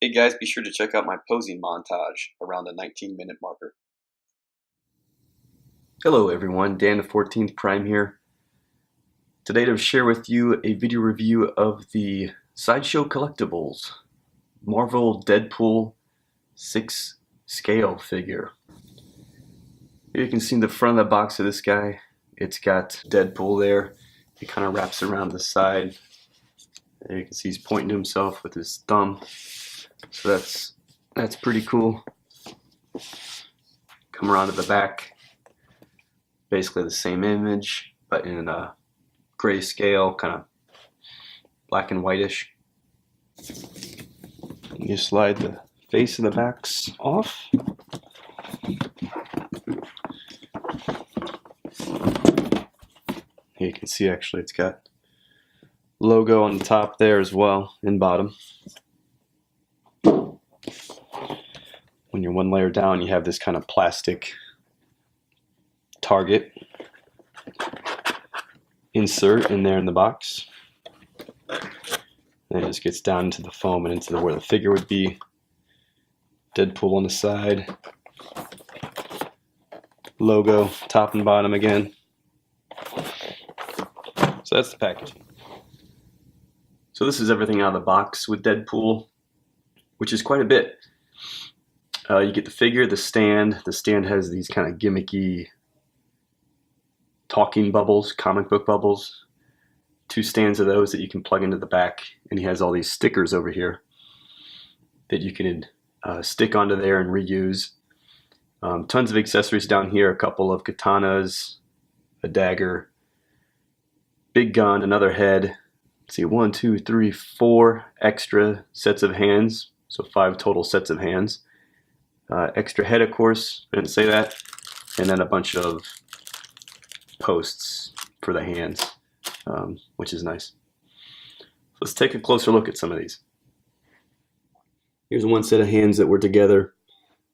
Hey guys, be sure to check out my posing montage around the 19-minute marker. Hello everyone, Dan the 14th Prime here. Today to share with you a video review of the Sideshow Collectibles Marvel Deadpool Sixth scale figure. Here you can see the front of the box of this guy. It's got Deadpool there. It kind of wraps around the side. There you can see he's pointing to himself with his thumb. So that's pretty cool. Come around to the back. Basically the same image, but in a grayscale, kind of black and whitish. You slide the face of the backs off. Here you can see actually it's got logo on the top there as well, and bottom. When you're one layer down, you have this kind of plastic target insert in there in the box. And it just gets down into the foam and into where the figure would be. Deadpool on the side. Logo, top and bottom again. So that's the packaging. So this is everything out of the box with Deadpool, which is quite a bit. You get the figure, the stand. The stand has these kind of gimmicky talking bubbles, comic book bubbles. 2 stands of those that you can plug into the back, and he has all these stickers over here that you can stick onto there and reuse. Tons of accessories down here, a couple of katanas, a dagger, big gun, another head. Let's see, 1, 2, 3, 4 extra sets of hands, so 5 total sets of hands. Extra head, of course, I didn't say that, and then a bunch of posts for the hands, which is nice. Let's take a closer look at some of these. Here's one set of hands that were together.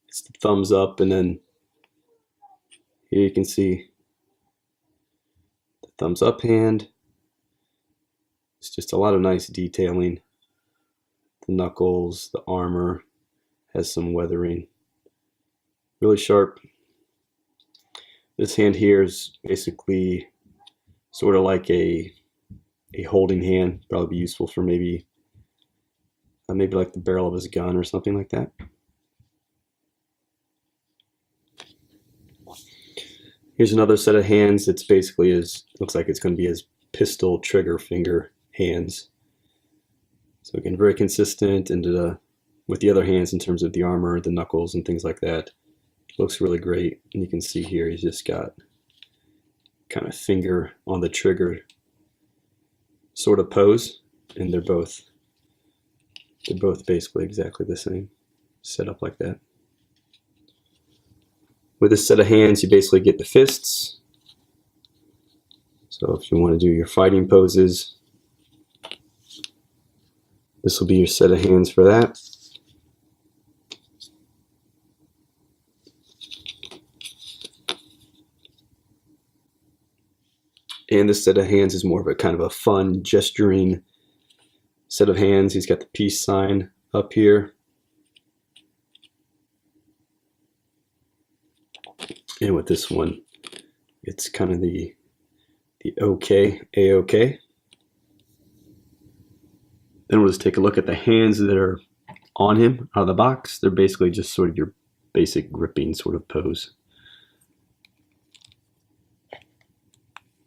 It's the thumbs up, and then here you can see the thumbs up hand. It's just a lot of nice detailing. The knuckles, the armor has some weathering. Really sharp. This hand here is basically sort of like a holding hand. Probably be useful for maybe like the barrel of his gun or something like that. Here's another set of hands that's basically looks like it's going to be his pistol trigger finger hands. So again, very consistent and with the other hands in terms of the armor, the knuckles and things like that. Looks really great, and you can see here he's just got kind of finger on the trigger sort of pose, and they're both basically exactly the same, set up like that. With this set of hands, you basically get the fists. So if you want to do your fighting poses, this will be your set of hands for that. And this set of hands is more of a kind of a fun, gesturing set of hands. He's got the peace sign up here. And with this one, it's kind of the OK, A-OK. Then we'll just take a look at the hands that are on him out of the box. They're basically just sort of your basic gripping sort of pose.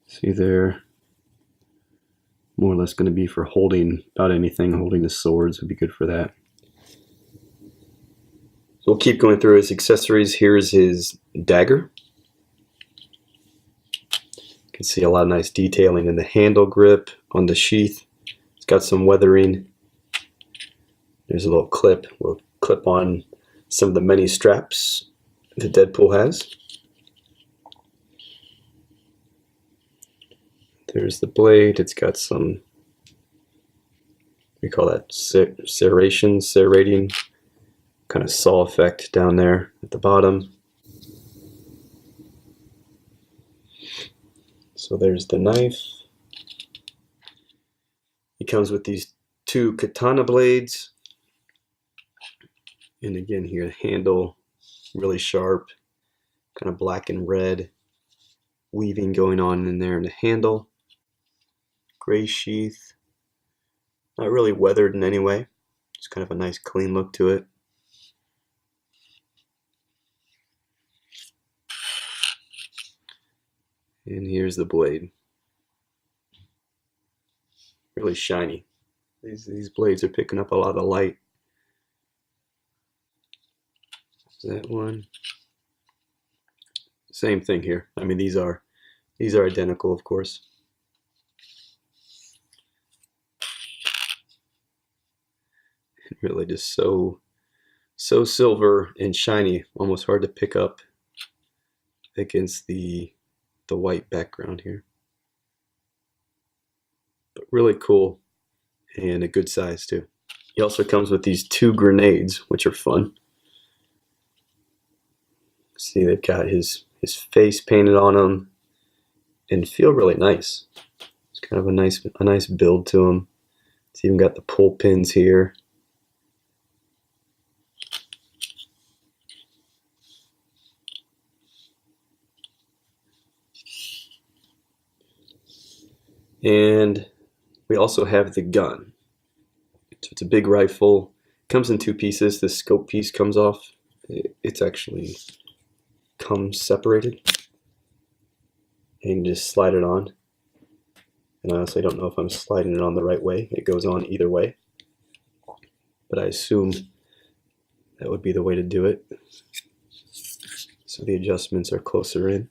See there, more or less going to be for holding about anything. Holding the swords would be good for that. So we'll keep going through his accessories. Here's his dagger. You can see a lot of nice detailing in the handle grip on the sheath. It's got some weathering. There's a little clip. We'll clip on some of the many straps that Deadpool has. There's the blade. It's got some, we call that serrating kind of saw effect down there at the bottom. So there's the knife. It comes with these 2 katana blades. And again here, the handle, really sharp, kind of black and red weaving going on in there in the handle. Gray sheath, not really weathered in any way. It's kind of a nice clean look to it. And here's the blade. Really shiny. These blades are picking up a lot of light. That one. Same thing here. I mean, these are identical, of course. Really just so silver and shiny, almost hard to pick up against the white background here. But really cool and a good size too. He also comes with these 2 grenades, which are fun. See, they've got his face painted on them and feel really nice. It's kind of a nice build to them. It's even got the pull pins here. And we also have the gun. So it's a big rifle. It comes in 2 pieces. The scope piece comes off. It's actually comes separated. And you can just slide it on. And I honestly don't know if I'm sliding it on the right way. It goes on either way. But I assume that would be the way to do it. So the adjustments are closer in.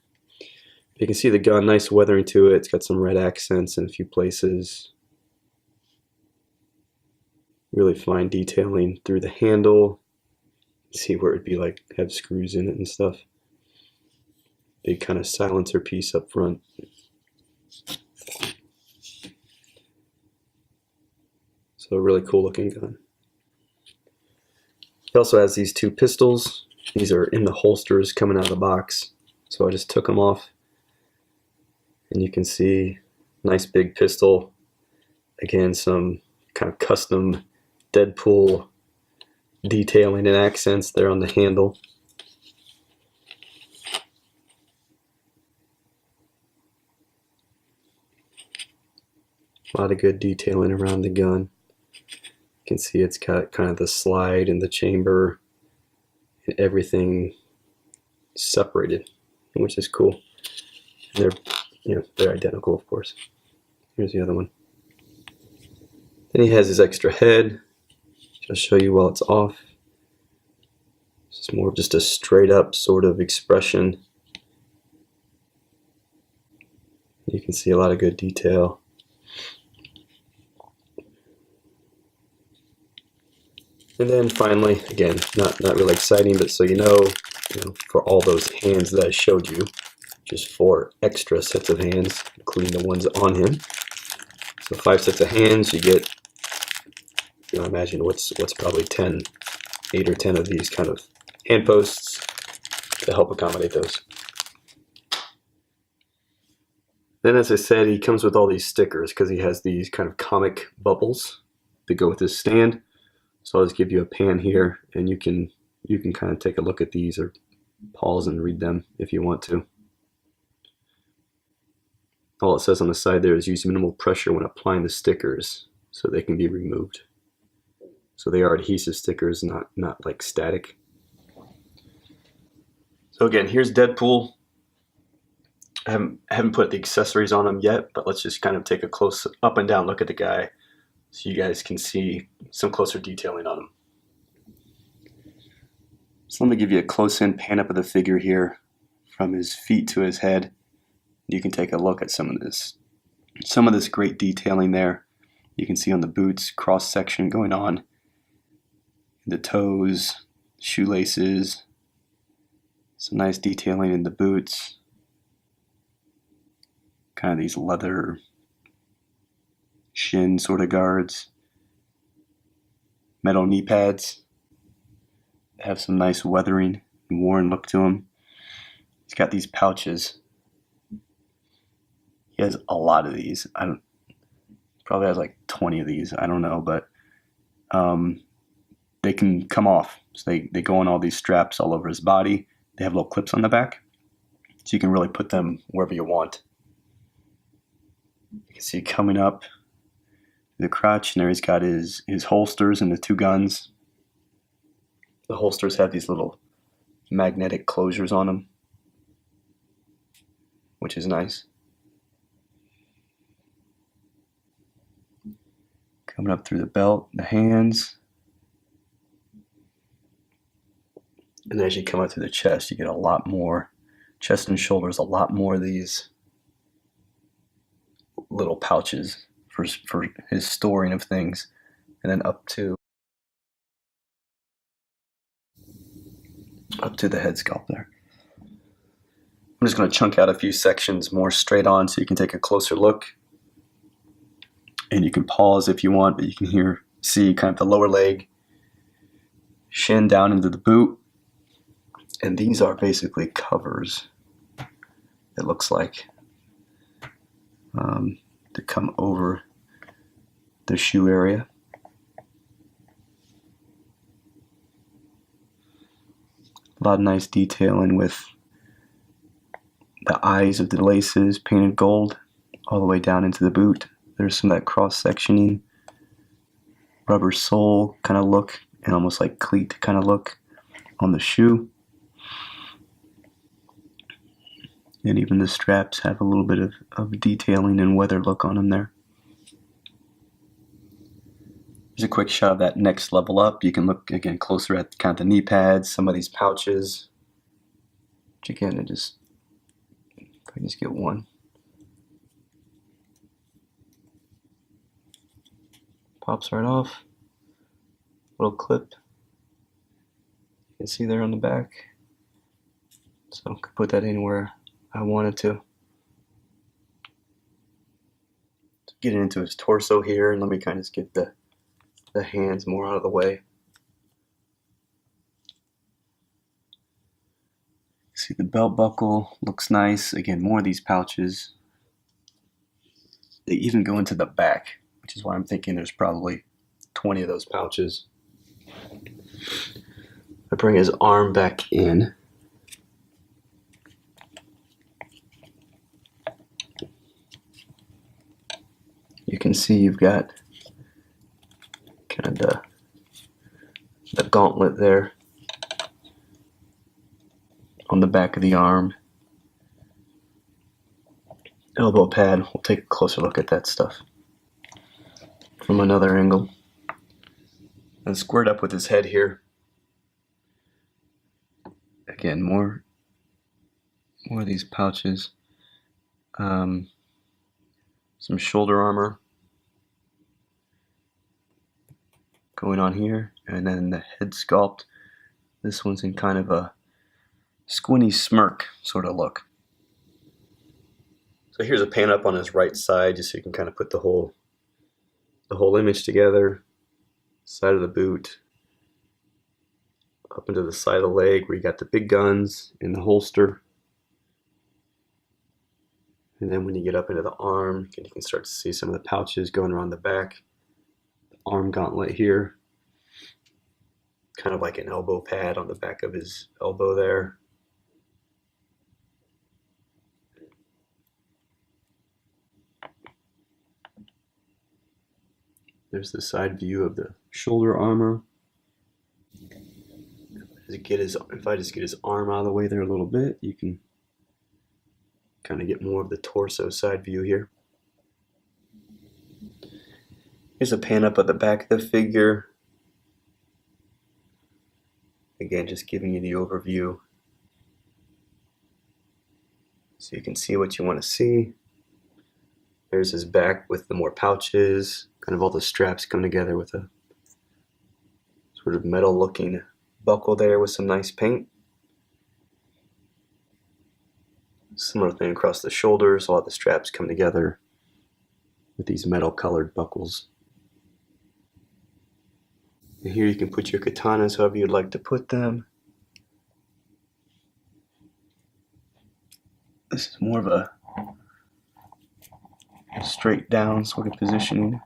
You can see the gun, nice weathering to it. It's got some red accents in a few places. Really fine detailing through the handle. See where it'd be like have screws in it and stuff. Big kind of silencer piece up front. So a really cool looking gun. He also has these 2 pistols. These are in the holsters coming out of the box. So I just took them off. And you can see nice big pistol. Again, some kind of custom Deadpool detailing and accents there on the handle. A lot of good detailing around the gun. You can see it's got kind of the slide and the chamber and everything separated, which is cool. And they're identical, of course. Here's the other one. Then he has his extra head. I'll show you while it's off. This is more of just a straight up sort of expression. You can see a lot of good detail. And then finally, again, not really exciting, but so you know, for all those hands that I showed you, just 4 extra sets of hands, including the ones on him. So 5 sets of hands, you get, imagine what's probably 8 or 10 of these kind of hand posts to help accommodate those. Then, as I said, he comes with all these stickers because he has these kind of comic bubbles that go with his stand. So I'll just give you a pan here, and you can kind of take a look at these or pause and read them if you want to. All it says on the side there is use minimal pressure when applying the stickers so they can be removed. So they are adhesive stickers, not like static. So again, here's Deadpool. I haven't put the accessories on him yet, but let's just kind of take a close up and down look at the guy so you guys can see some closer detailing on him. So let me give you a close-in pan up of the figure here from his feet to his head. You can take a look at some of this great detailing there. You can see on the boots, cross-section going on, the toes, shoelaces, some nice detailing in the boots, kind of these leather shin sort of guards, metal knee pads, have some nice weathering and worn look to them. He's got these pouches. He has a lot of these. Probably has like 20 of these. I don't know, but they can come off. So they go on all these straps all over his body. They have little clips on the back, so you can really put them wherever you want. You can see coming up the crotch, and there he's got his holsters and the 2 guns. The holsters have these little magnetic closures on them, which is nice. Coming up through the belt, the hands. And then as you come up through the chest, you get a lot more, chest and shoulders, a lot more of these little pouches for his storing of things. And then up to the head sculpt there. I'm just going to chunk out a few sections more straight on so you can take a closer look. And you can pause if you want, but you can see kind of the lower leg, shin down into the boot. And these are basically covers, it looks like, to come over the shoe area. A lot of nice detailing with the eyes of the laces painted gold all the way down into the boot. There's some of that cross-sectioning, rubber sole kind of look, and almost like cleat kind of look on the shoe. And even the straps have a little bit of detailing and weather look on them there. Here's a quick shot of that next level up. You can look again closer at kind of the knee pads, some of these pouches. Which again, if I can just get one. Pops right off. Little clip. You can see there on the back. So I could put that anywhere I wanted to. Get into his torso here, and let me kind of just get the hands more out of the way. See the belt buckle looks nice. Again, more of these pouches. They even go into the back, which is why I'm thinking there's probably 20 of those pouches. I bring his arm back in. You can see you've got kind of the gauntlet there on the back of the arm. Elbow pad, we'll take a closer look at that stuff from another angle. And squared up with his head here. Again, more of these pouches. Some shoulder armor going on here, and then the head sculpt. This one's in kind of a squinty smirk sort of look. So here's a pan up on his right side, just so you can kind of put the whole image together. Side of the boot, up into the side of the leg where you got the big guns in the holster. And then when you get up into the arm, you can start to see some of the pouches going around the back. The arm gauntlet here. Kind of like an elbow pad on the back of his elbow there. There's the side view of the shoulder armor. If I just get his arm out of the way there a little bit, you can kind of get more of the torso side view here. Here's a pan up at the back of the figure. Again, just giving you the overview so you can see what you want to see. There's his back with the more pouches, kind of all the straps come together with a sort of metal looking buckle there with some nice paint. Similar thing across the shoulders, a lot of the straps come together with these metal colored buckles. And here you can put your katanas however you'd like to put them. This is more of a straight down sort of positioning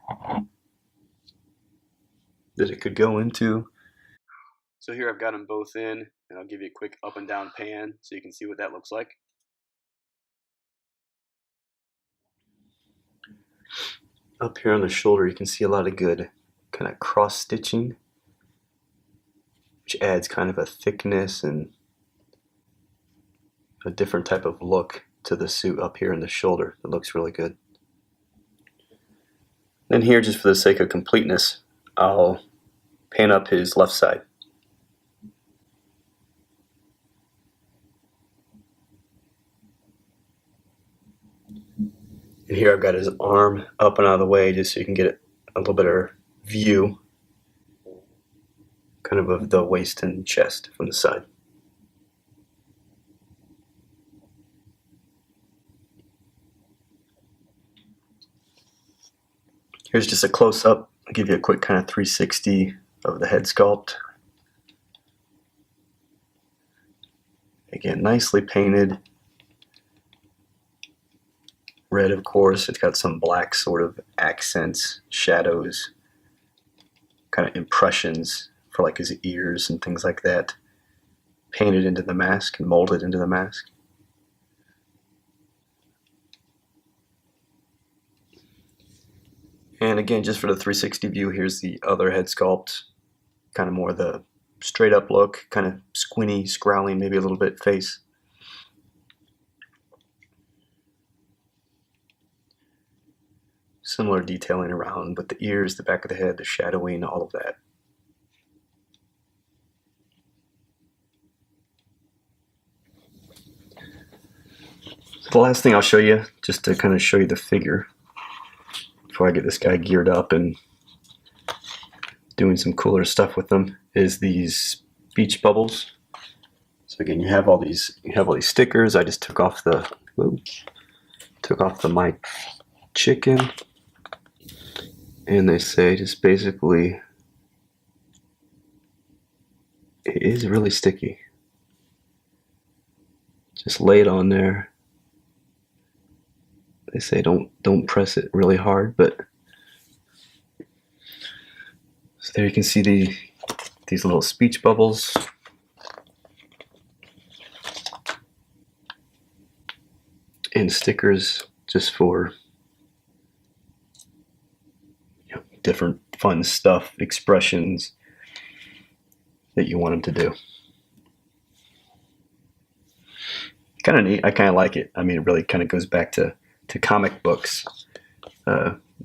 that it could go into. So here I've got them both in, and I'll give you a quick up and down pan so you can see what that looks like. Up here on the shoulder you can see a lot of good kind of cross stitching, which adds kind of a thickness and a different type of look to the suit up here in the shoulder. It looks really good. Then here, just for the sake of completeness, I'll pan up his left side. And here I've got his arm up and out of the way just so you can get a little better view kind of the waist and chest from the side. Here's just a close-up. I'll give you a quick kind of 360 of the head sculpt. Again, nicely painted. Red, of course. It's got some black sort of accents, shadows, kind of impressions for like his ears and things like that. Painted into the mask and molded into the mask. And again, just for the 360 view, here's the other head sculpt. Kind of more the straight up look, kind of squinty, scowling, maybe a little bit face. Similar detailing around with the ears, the back of the head, the shadowing, all of that. The last thing I'll show you, just to kind of show you the figure, before I get this guy geared up and doing some cooler stuff with them, is these speech bubbles. So again, you have all these stickers. I just took off the my chicken, and they say just basically it is really sticky. Just lay it on there. They say don't press it really hard, but so there you can see these little speech bubbles. And stickers just for different fun stuff, expressions that you want them to do. Kind of neat. I kind of like it. I mean, it really kind of goes back to comic books,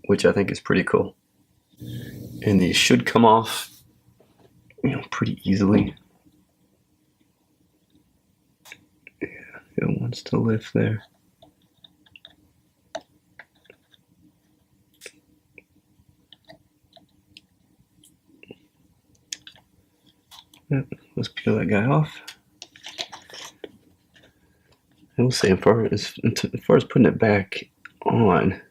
which I think is pretty cool. And these should come off, pretty easily. Yeah, it wants to lift there. Let's peel that guy off. I will say, as far as putting it back on,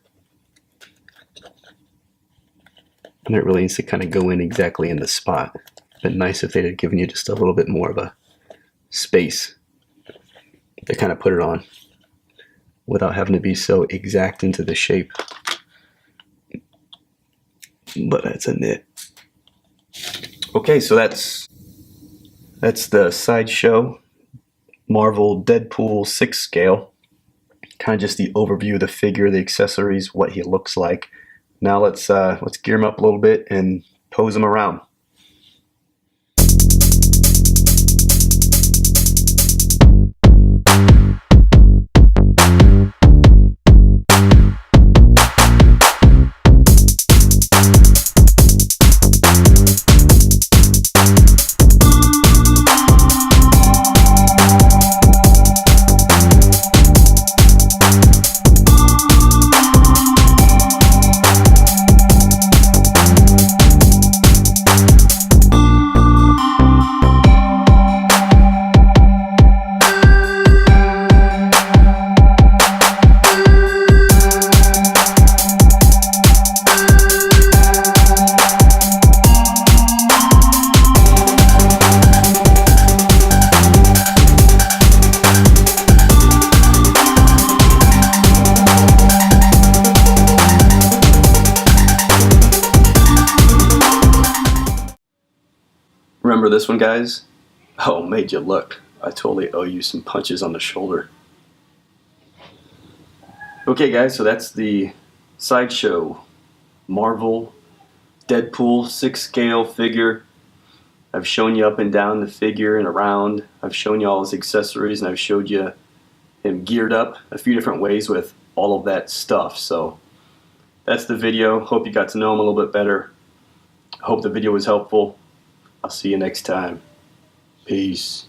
and it really needs to kind of go in exactly in the spot. But nice if they'd have given you just a little bit more of a space to kind of put it on without having to be so exact into the shape. But that's a nit. Okay, so that's the Sideshow Marvel Deadpool Sixth scale. Kind of just the overview of the figure, the accessories, what he looks like. Now let's gear him up a little bit and pose him around. Remember this one, guys? Oh, made you look. I totally owe you some punches on the shoulder. Okay, guys, so that's the Sideshow Marvel Deadpool 6th scale figure. I've shown you up and down the figure and around. I've shown you all his accessories, and I've showed you him geared up a few different ways with all of that stuff. So that's the video. Hope you got to know him a little bit better. Hope the video was helpful. I'll see you next time. Peace.